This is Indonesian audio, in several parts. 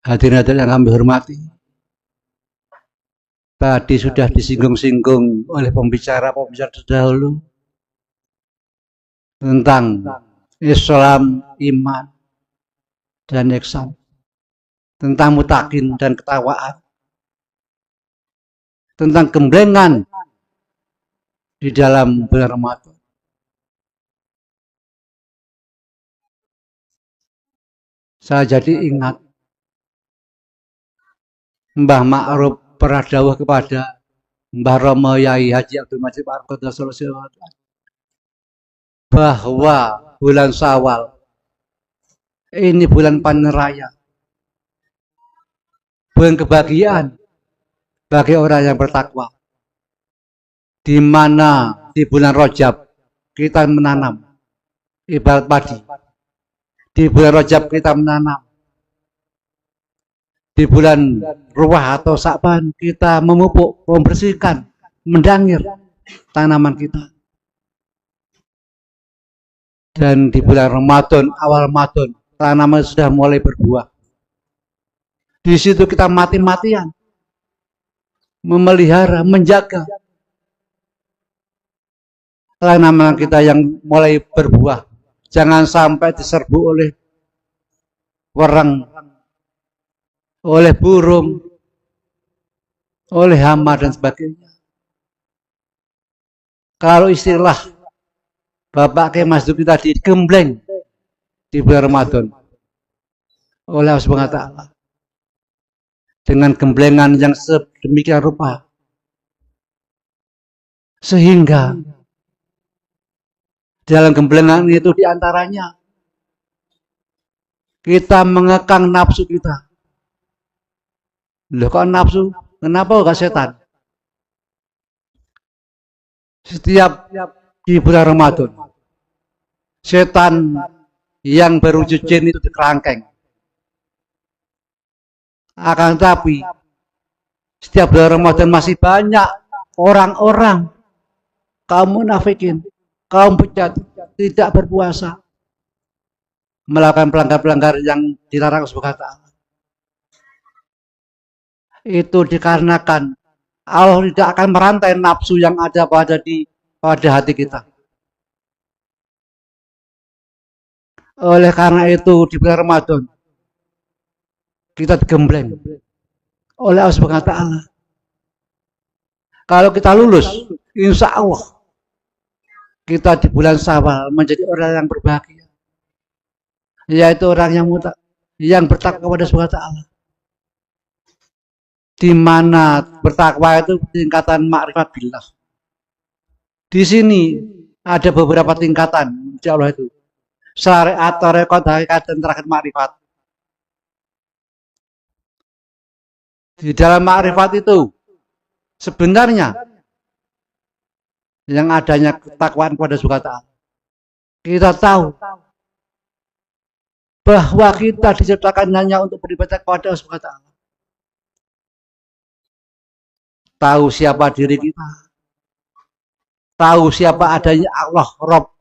Hadirin yang kami hormati, tadi sudah disinggung-singgung oleh pembicara-pembicara terdahulu tentang Islam, iman, dan ihsan, tentang mutakin dan ketawaan, tentang gemblengan di dalam bulan Ramadan. Saya jadi ingat Mbah Ma'ruf pernah dawuh kepada Mbah Romo Yai Haji Abdul Majid bahwa bulan Syawal ini bulan panen raya, bulan kebahagiaan bagi orang yang bertakwa, di mana di bulan Rajab kita menanam ibarat padi, di bulan Rajab kita menanam, di bulan Ruwah atau Sa'ban kita memupuk, membersihkan, mendangir tanaman kita. Dan di bulan Ramadan, awal Ramadan, tanaman sudah mulai berbuah. Di situ kita mati-matian memelihara, menjaga tanaman kita yang mulai berbuah. Jangan sampai diserbu oleh wereng, oleh burung, oleh hama dan sebagainya. Kalau istilah Bapak Kiai Mas Duki tadi, gembleng di bulan Ramadan oleh Allah Subhanahu wa Ta'ala, dengan gemblengan yang sedemikian rupa, sehingga dalam gemblengan itu diantaranya kita mengekang nafsu kita. Loh kok nafsu? Kenapa enggak setan? Setiap di bulan Ramadan, setan yang berwujud jin itu dikerangkeng. Akan tetapi setiap bulan Ramadan masih banyak orang-orang, kaum munafikin, kaum bejat, tidak berpuasa, melakukan pelanggar-pelanggar yang dilarang Subhanahu wa Ta'ala. Itu dikarenakan Allah tidak akan merantai nafsu yang ada pada hati kita. Oleh karena itu di bulan Ramadan kita digembleng oleh Allah Subhanahu wa Ta'ala. Kalau kita lulus, insya Allah kita di bulan Syawal menjadi orang yang berbahagia, yaitu orang yang bertakwa kepada Subhanahu wa Ta'ala. Di mana bertakwa itu tingkatan makrifat billah. Di sini ada beberapa tingkatan, insya Allah itu syariat, tarekat, hakikat, dan terakhir makrifat. Di dalam makrifat itu sebenarnya yang adanya ketakwaan kepada Subhanahu wa Ta'ala. Kita tahu bahwa kita diciptakan hanya untuk beribadah kepada Subhanahu wa Ta'ala. Tahu siapa diri kita, tahu siapa adanya Allah Rabb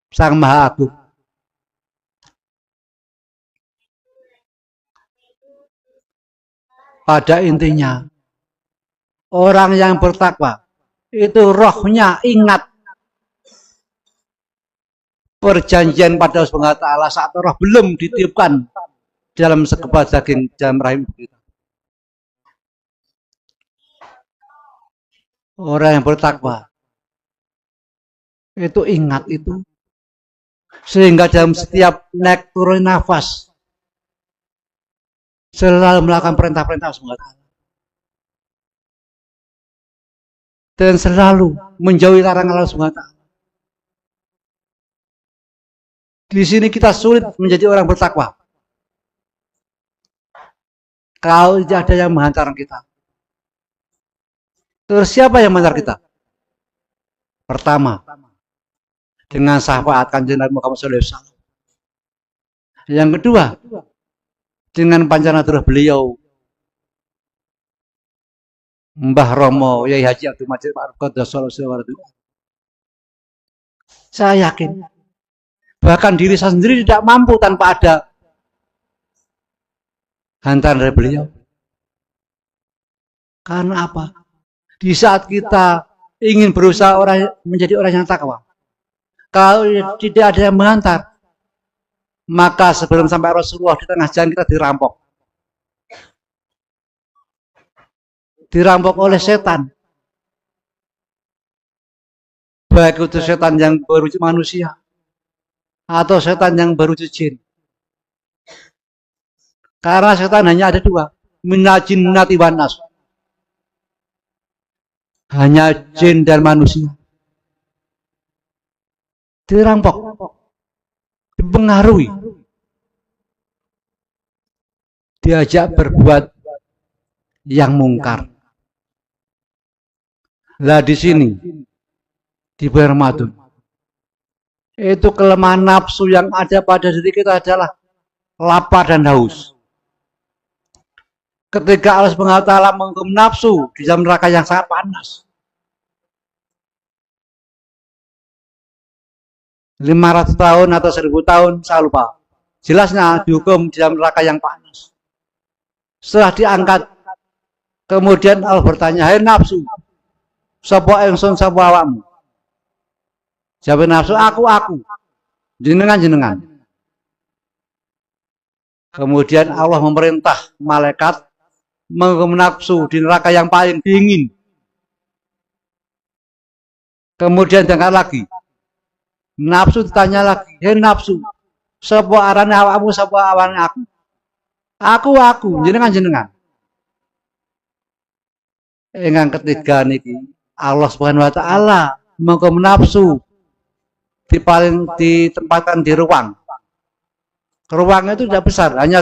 Sang Maha Agung. Pada intinya, orang yang bertakwa itu rohnya ingat perjanjian pada Allah Subhanahu wa Ta'ala saat roh belum ditiupkan dalam sekepal daging dalam rahim kita. Orang yang bertakwa itu ingat itu, sehingga dalam setiap naik turun nafas selalu melakukan perintah-perintah Subhanahu wa Ta'ala dan selalu menjauhi larangan Allah Subhanahu wa Ta'ala. Di sini kita sulit menjadi orang bertakwa kalau tidak ada yang menghantar kita. Terus siapa yang mengantar kita? Pertama, dengan syafaat Kanjeng Nabi Muhammad SAW. Yang kedua, dengan panjanaturah beliau Mbah Romo Yai Haji Abdul Majid Saya yakin bahkan diri saya sendiri tidak mampu tanpa ada hantaran dari beliau. Karena apa? Di saat kita ingin berusaha menjadi orang yang takwa, kalau tidak ada yang menghantar, maka sebelum sampai Rasulullah di tengah jalan kita dirampok. Dirampok oleh setan. Baik itu setan yang berwujud manusia atau setan yang berwujud jin. Karena setan hanya ada dua, minal jinnati wan nas. Hanya jin dan manusia. Dirampok, dipengaruhi, diajak berbuat yang mungkar. Lah di sini di bulan Ramadan itu kelemahan nafsu yang ada pada diri kita adalah lapar dan haus. Ketika Allah SWT menghukum nafsu di dalam neraka yang sangat panas, 500 tahun atau 1000 tahun, saya lupa. Jelasnya dihukum di dalam neraka yang panas. Setelah diangkat, kemudian Allah bertanya, hai nafsu, sapa ingsun sapa awakmu? Jawab nafsu, aku, jenengan. Kemudian Allah memerintah malaikat menghukum nafsu di neraka yang paling dingin. Kemudian diangkat lagi. Nafsu ditanya lagi, hei nafsu, sapa arane awakmu, sapa awane aku? Aku, jenengan. Yang ketiga niki, Allah Subhanahu wa taala menghukum nafsu ditempatkan di ruang. Ruang itu tidak besar, hanya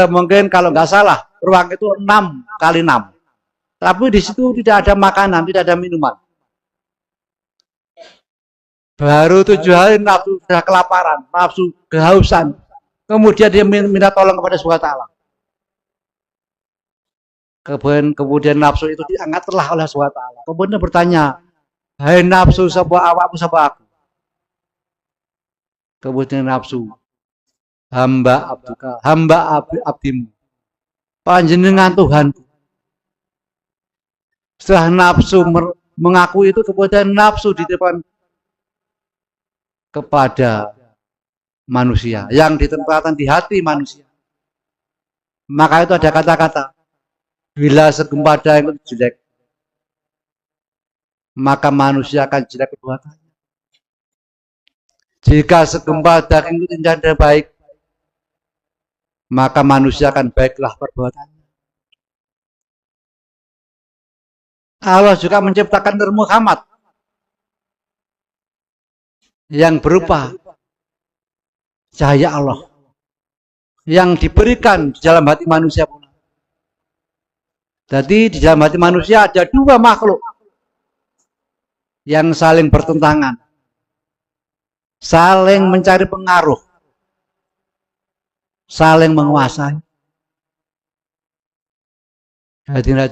mungkin kalau nggak salah, ruang itu 6 kali 6. Tapi di situ tidak ada makanan, tidak ada minuman. Baru 7 hari nafsu sudah kelaparan, nafsu kehausan. Kemudian dia minta tolong kepada SWT. Kemudian nafsu itu diangkatlah oleh SWT. Kemudian bertanya, hai nafsu, sapa awakmu, sapa aku? Kemudian nafsu, hamba abdimu, panjenengan Tuhanku. Setelah nafsu mengaku itu, kemudian nafsu di depan kepada manusia yang ditempatkan di hati manusia. Maka itu ada kata-kata, bila segembada yang jelek, maka manusia akan jelek perbuatannya. Jika segembal daging itu tidak baik, maka manusia akan baiklah perbuatannya. Allah juga menciptakan Nur Muhammad yang berupa cahaya Allah yang diberikan di dalam hati manusia pula. Jadi di dalam hati manusia ada dua makhluk yang saling bertentangan, saling mencari pengaruh, saling menguasai. Hadirin